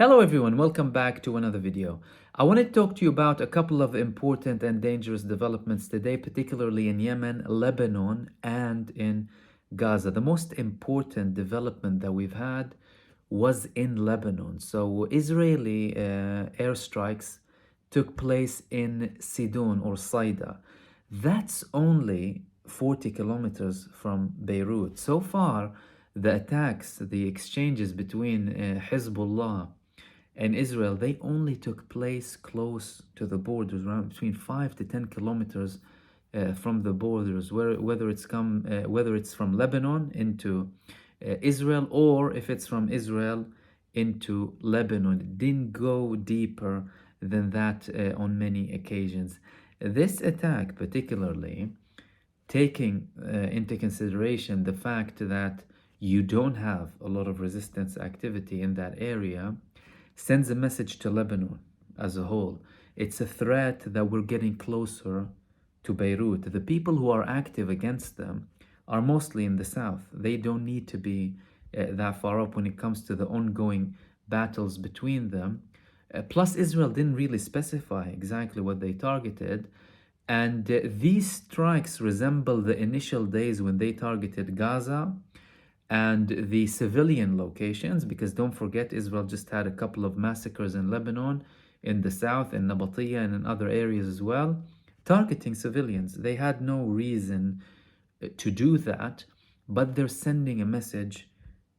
Hello everyone, welcome back to another video. I want to talk to you about a couple of important and dangerous developments today, particularly in Yemen, Lebanon, and in Gaza. The most important development that we've had was in Lebanon. So Israeli airstrikes took place in Sidon or Saida. That's only 40 kilometers from Beirut. So far, the attacks, the exchanges between Hezbollah and Israel, they only took place close to the borders, around between 5 to 10 kilometers from the borders, whether it's from Lebanon into Israel, or if it's from Israel into Lebanon. It didn't go deeper than that on many occasions. This attack, particularly, taking into consideration the fact that you don't have a lot of resistance activity in that area, sends a message to Lebanon as a whole. It's a threat that we're getting closer to Beirut. The people who are active against them are mostly in the south. They don't need to be that far up when it comes to the ongoing battles between them. Plus, Israel didn't really specify exactly what they targeted. And these strikes resemble the initial days when they targeted Gaza and the civilian locations, because don't forget, Israel just had a couple of massacres in Lebanon, in the south, in Nabatiyah, and in other areas as well, targeting civilians. They had no reason to do that, but they're sending a message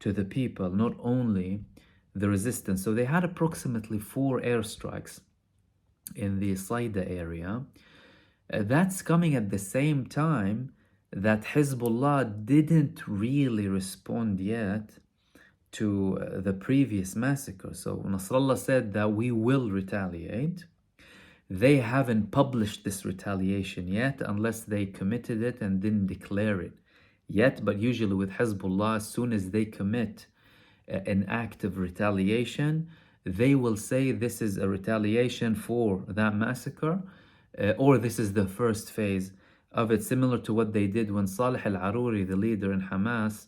to the people, not only the resistance. So they had approximately 4 airstrikes in the Saida area. That's coming at the same time that Hezbollah didn't really respond yet to the previous massacre. So Nasrallah said that we will retaliate. They haven't published this retaliation yet unless they committed it and didn't declare it yet. But usually with Hezbollah, as soon as they commit an act of retaliation, they will say this is a retaliation for that massacre, or this is the first phase of it, similar to what they did when Saleh al-Aruri, the leader in Hamas,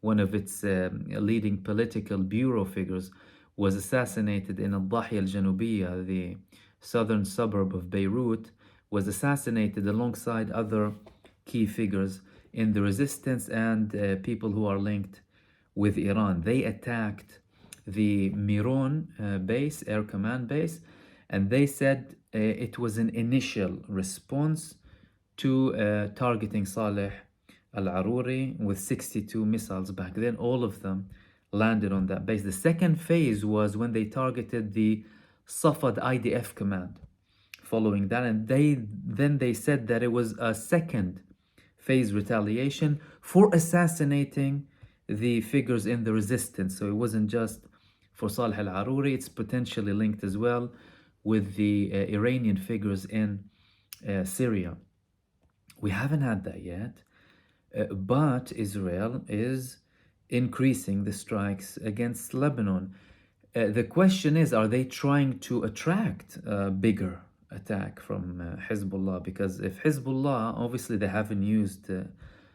one of its leading political bureau figures, was assassinated in Al-Dahya al-Janubiyya, the southern suburb of Beirut, was assassinated alongside other key figures in the resistance and people who are linked with Iran. They attacked the Miron base, air command base, and they said it was an initial response to targeting Saleh al-Aruri with 62 missiles back then. All of them landed on that base. The second phase was when they targeted the Safad IDF command following that, and they said that it was a second phase retaliation for assassinating the figures in the resistance. So it wasn't just for Saleh al-Aruri, it's potentially linked as well with the Iranian figures in Syria. We haven't had that yet, but Israel is increasing the strikes against Lebanon. The question is, are they trying to attract a bigger attack from Hezbollah? Because if Hezbollah, obviously they haven't used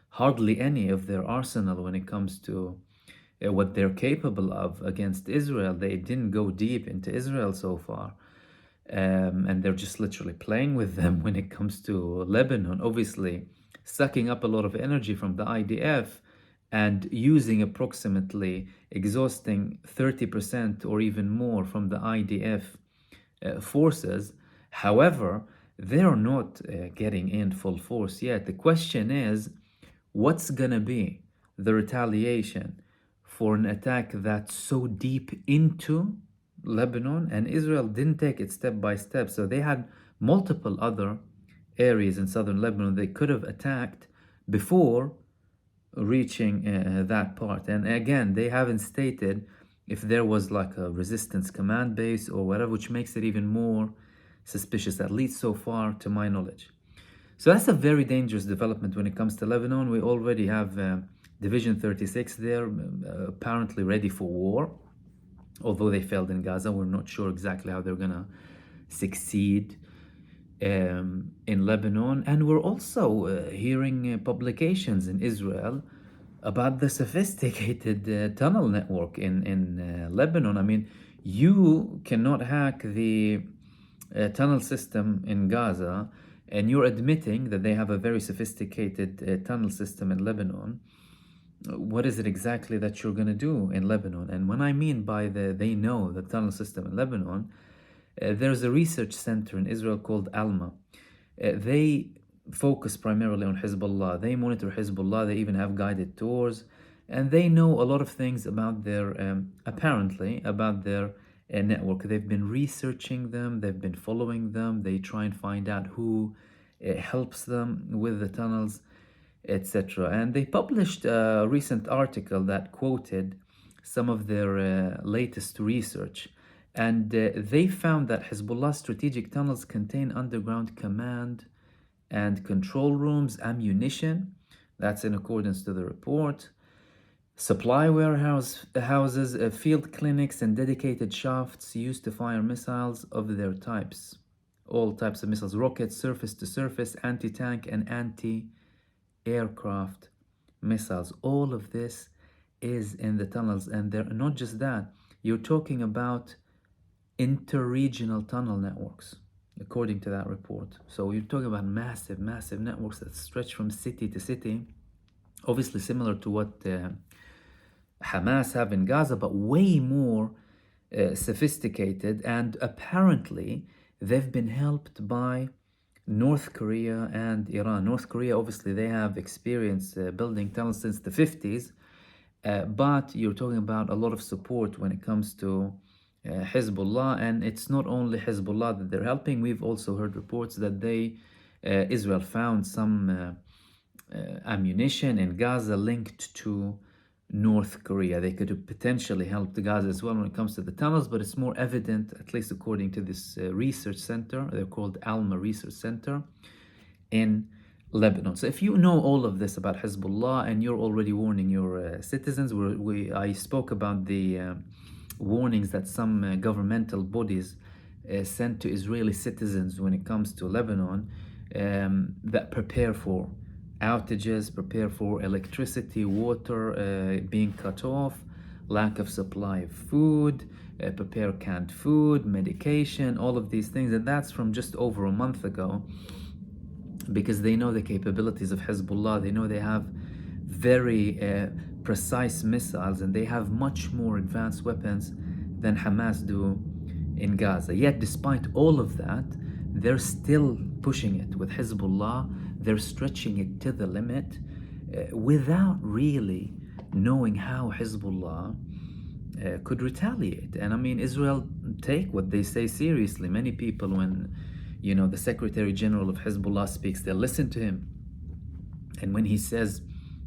hardly any of their arsenal when it comes to what they're capable of against Israel. They didn't go deep into Israel so far. And they're just literally playing with them when it comes to Lebanon, obviously sucking up a lot of energy from the IDF and using approximately exhausting 30% or even more from the IDF forces. However, they're not getting in full force yet. The question is, what's gonna be the retaliation for an attack that's so deep into Lebanon? And Israel didn't take it step by step. So they had multiple other areas in southern Lebanon they could have attacked before reaching that part. And again, they haven't stated if there was like a resistance command base or whatever, which makes it even more suspicious, at least so far to my knowledge. So that's a very dangerous development when it comes to Lebanon. We already have Division 36 there, apparently ready for war. Although they failed in Gaza, we're not sure exactly how they're gonna succeed in Lebanon. And we're also hearing publications in Israel about the sophisticated tunnel network in Lebanon. I mean, You cannot hack the tunnel system in Gaza, and you're admitting that they have a very sophisticated tunnel system in Lebanon. What is it exactly that you're going to do in Lebanon? And when I mean by they know the tunnel system in Lebanon, there's a research center in Israel called Alma. They focus primarily on Hezbollah. They monitor Hezbollah. They even have guided tours, and they know a lot of things about their apparently about their network. They've been researching them. They've been following them. They try and find out who helps them with the tunnels, etc. And they published a recent article that quoted some of their latest research. And they found that Hezbollah's strategic tunnels contain underground command and control rooms, ammunition, that's in accordance to the report, supply houses, field clinics, and dedicated shafts used to fire missiles of their types. All types of missiles, rockets, surface-to-surface, anti-tank, and anti-aircraft missiles. All of this is in the tunnels. And they're not just that. You're talking about interregional tunnel networks, according to that report. So you're talking about massive, massive networks that stretch from city to city, obviously similar to what Hamas have in Gaza, but way more sophisticated. And apparently they've been helped by North Korea and Iran. North Korea, obviously, they have experience building tunnels since the 50s, but you're talking about a lot of support when it comes to Hezbollah. And it's not only Hezbollah that they're helping. We've also heard reports that Israel found some ammunition in Gaza linked to North Korea. They could have potentially helped Gaza as well when it comes to the tunnels, but it's more evident, at least according to this research center. They're called Alma Research Center in Lebanon. So if you know all of this about Hezbollah and you're already warning your citizens, I spoke about the warnings that some governmental bodies sent to Israeli citizens when it comes to Lebanon, that prepare for outages, prepare for electricity, water being cut off, lack of supply of food, prepare canned food, medication, all of these things. And that's from just over a month ago, because they know the capabilities of Hezbollah. They know they have very precise missiles, and they have much more advanced weapons than Hamas do in Gaza. Yet despite all of that, they're still pushing it with Hezbollah. They're stretching it to the limit without really knowing how Hezbollah could retaliate. And I mean, Israel take what they say seriously. Many people, when the Secretary General of Hezbollah speaks, they listen to him. And when he says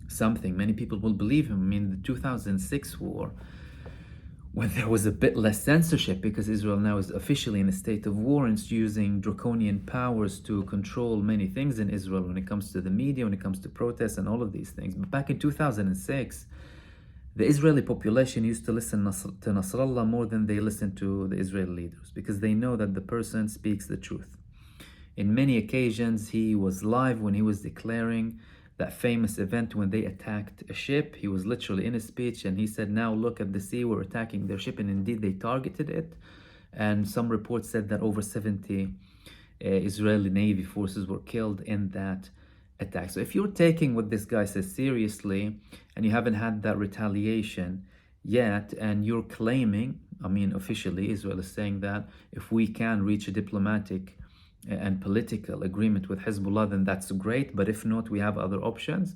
something, many people will believe him. I mean, the 2006 war, when there was a bit less censorship, because Israel now is officially in a state of war and it's using draconian powers to control many things in Israel when it comes to the media, when it comes to protests and all of these things. But back in 2006, the Israeli population used to listen to Nasrallah more than they listened to the Israeli leaders, because they know that the person speaks the truth. In many occasions, he was live when he was declaring that famous event when they attacked a ship. He was literally in a speech and he said, now look at the sea, we're attacking their ship. And indeed they targeted it. And some reports said that over 70 Israeli Navy forces were killed in that attack. So if you're taking what this guy says seriously and you haven't had that retaliation yet, and you're claiming, I mean, officially Israel is saying that if we can reach a diplomatic and political agreement with Hezbollah, then that's great. But if not, we have other options.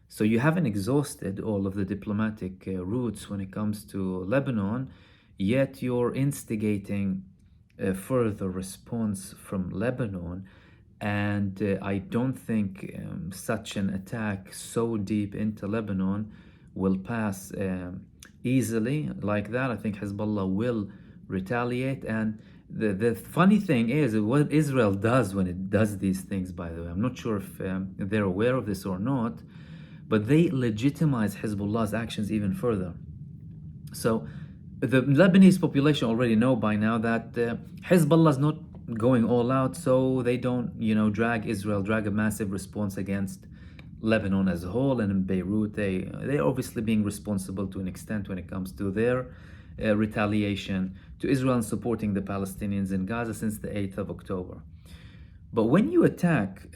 So you haven't exhausted all of the diplomatic routes when it comes to Lebanon, yet you're instigating a further response from Lebanon. And I don't think such an attack so deep into Lebanon will pass easily like that. I think Hezbollah will retaliate. And the funny thing is what Israel does when it does these things, by the way, I'm not sure if they're aware of this or not, but they legitimize Hezbollah's actions even further. So the Lebanese population already know by now that Hezbollah is not going all out, so they don't, drag a massive response against Lebanon as a whole. And in Beirut, they're obviously being responsible to an extent when it comes to their retaliation to Israel and supporting the Palestinians in Gaza since the 8th of October. But when you attack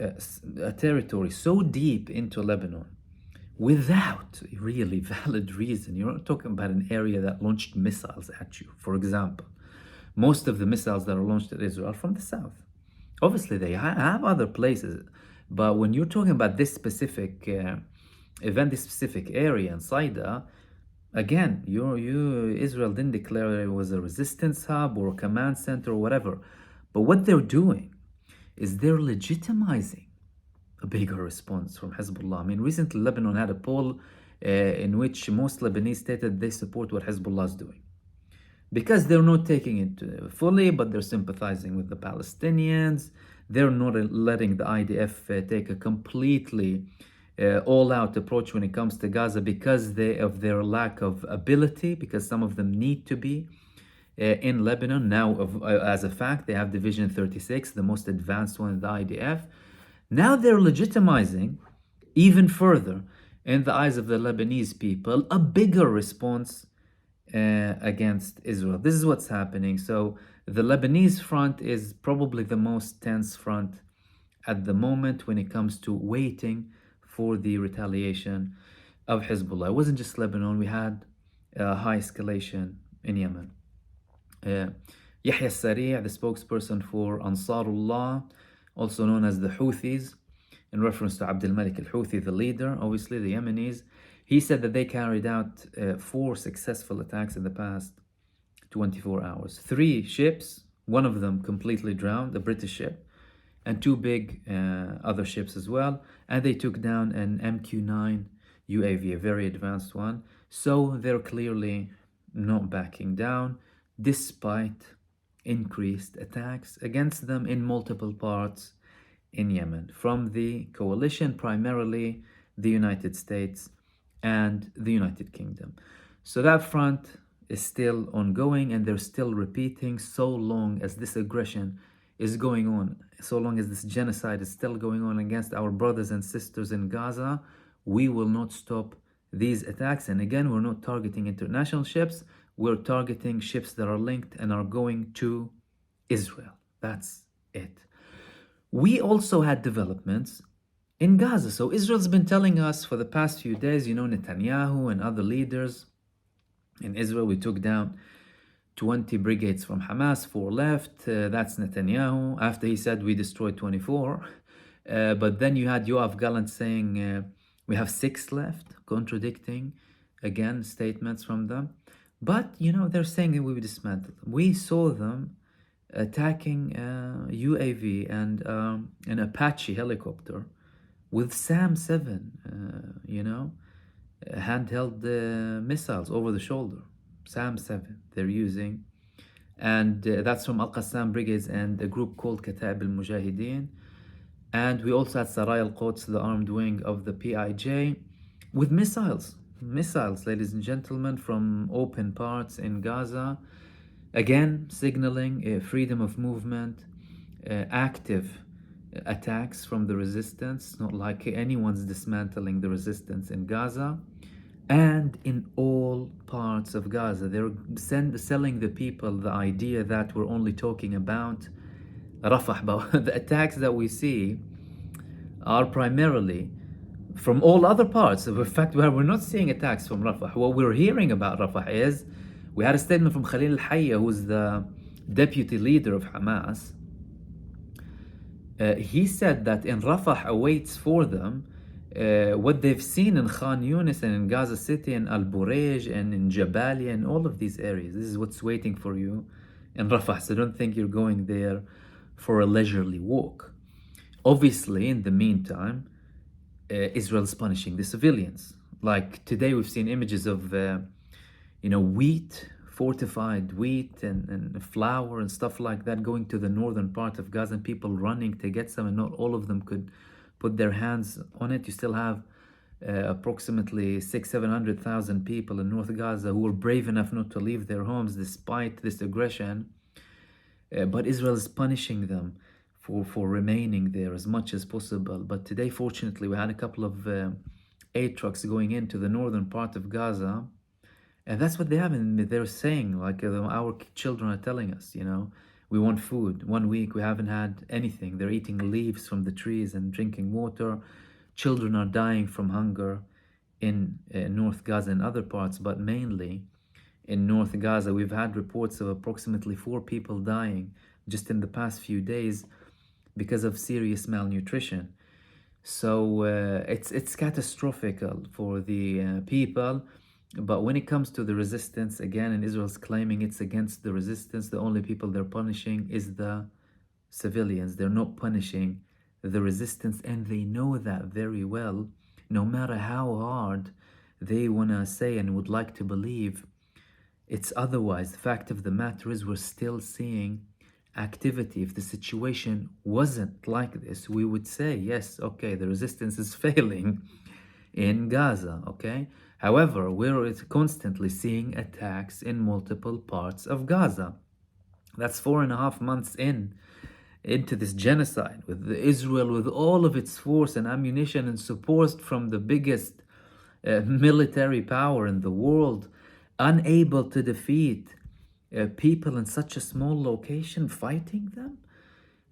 a territory so deep into Lebanon without really valid reason, you're not talking about an area that launched missiles at you, for example. Most of the missiles that are launched at Israel are from the south. Obviously, they have other places, but when you're talking about this specific event, this specific area in Saida, again, Israel didn't declare it was a resistance hub or a command center or whatever. But what they're doing is they're legitimizing a bigger response from Hezbollah. I mean, recently Lebanon had a poll in which most Lebanese stated they support what Hezbollah is doing, because they're not taking it fully, but they're sympathizing with the Palestinians. They're not letting the IDF take a completely all-out approach when it comes to Gaza because of their lack of ability, because some of them need to be in Lebanon. Now, as a fact, they have Division 36, the most advanced one in the IDF. Now they're legitimizing even further, in the eyes of the Lebanese people, a bigger response against Israel. This is what's happening. So the Lebanese front is probably the most tense front at the moment when it comes to waiting for the retaliation of Hezbollah. It wasn't just Lebanon. We had high escalation in Yemen. Yahya Sari', the spokesperson for Ansarullah, also known as the Houthis, in reference to Abdul Malik al-Houthi, the leader, obviously the Yemenis, he said that they carried out 4 successful attacks in the past 24 hours. 3 ships, one of them completely drowned, a British ship, and 2 big other ships as well. And they took down an MQ-9 UAV, a very advanced one. So they're clearly not backing down, despite increased attacks against them in multiple parts in Yemen, from the coalition, primarily the United States and the United Kingdom. So that front is still ongoing, and they're still repeating, so long as this aggression is going on, so long as this genocide is still going on against our brothers and sisters in Gaza, we will not stop these attacks. And again, we're not targeting international ships, we're targeting ships that are linked and are going to Israel. That's it. We also had developments in Gaza. So Israel's been telling us for the past few days, Netanyahu and other leaders in Israel, we took down 20 brigades from Hamas, 4 left. That's Netanyahu, after he said we destroyed 24. But then you had Yoav Gallant saying we have 6 left, contradicting, again, statements from them. But, they're saying that we dismantled them. We saw them attacking UAV and an Apache helicopter with Sam-7, handheld missiles over the shoulder. Sam-7 they're using. And that's from Al-Qassam Brigades and a group called Kataib al-Mujahideen. And we also had Sarai al-Quds, the armed wing of the PIJ, with missiles. Missiles, ladies and gentlemen, from open parts in Gaza. Again, signaling freedom of movement, active attacks from the resistance, not like anyone's dismantling the resistance in Gaza. And in all parts of Gaza, they're selling the people the idea that we're only talking about Rafah. But the attacks that we see are primarily from all other parts. In fact, we're not seeing attacks from Rafah. What we're hearing about Rafah is, we had a statement from Khalil al-Hayya, who's the deputy leader of Hamas. He said that in Rafah awaits for them what they've seen in Khan Yunis and in Gaza City and Al Burej and in Jabalia and all of these areas. This is what's waiting for you in Rafah. So don't think you're going there for a leisurely walk. Obviously, in the meantime, Israel's punishing the civilians. Like today, we've seen images of wheat, fortified wheat and flour and stuff like that going to the northern part of Gaza, and people running to get some, and not all of them could put their hands on it. You still have approximately 600,000-700,000 people in North Gaza who were brave enough not to leave their homes despite this aggression. But Israel is punishing them for remaining there as much as possible. But today, fortunately, we had a couple of aid trucks going into the northern part of Gaza, And that's what they have, and they're saying, like our children are telling us, we want food. 1 week we haven't had anything. They're eating leaves from the trees and drinking water. Children are dying from hunger in North Gaza and other parts, but mainly in North Gaza. We've had reports of approximately 4 people dying just in the past few days because of serious malnutrition. So it's catastrophic for the people. But when it comes to the resistance, again, and Israel's claiming it's against the resistance, the only people they're punishing is the civilians. They're not punishing the resistance, and they know that very well. No matter how hard they want to say and would like to believe, it's otherwise. The fact of the matter is we're still seeing activity. If the situation wasn't like this, we would say, yes, okay, the resistance is failing in Gaza, okay? However, we're constantly seeing attacks in multiple parts of Gaza. That's 4.5 months into this genocide, with Israel with all of its force and ammunition and support from the biggest military power in the world, unable to defeat people in such a small location, fighting them,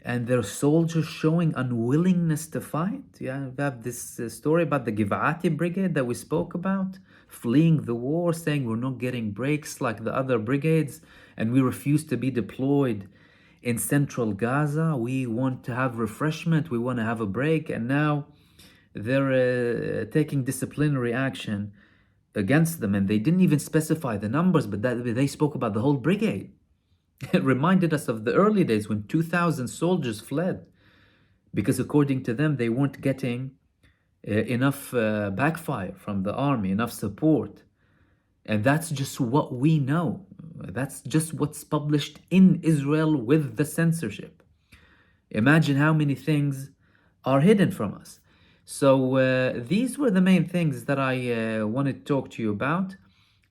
and their soldiers showing unwillingness to fight. Yeah, we have this story about the Givati brigade that we spoke about, fleeing the war, saying we're not getting breaks like the other brigades, and we refuse to be deployed in central Gaza. We want to have refreshment, we want to have a break, and now they're taking disciplinary action against them, and they didn't even specify the numbers, but that they spoke about the whole brigade. It reminded us of the early days when 2,000 soldiers fled because, according to them, they weren't getting enough backfire from the army, enough support. And that's just what we know. That's just what's published in Israel with the censorship. Imagine how many things are hidden from us. So these were the main things that I wanted to talk to you about,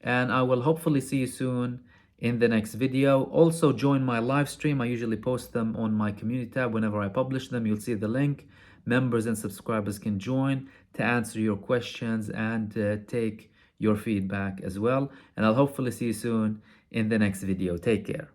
and I will hopefully see you soon in the next video. Also join my live stream. I usually post them on my community tab. Whenever I publish them, you'll see the link. Members and subscribers can join to answer your questions and take your feedback as well. And I'll hopefully see you soon in the next video. Take care.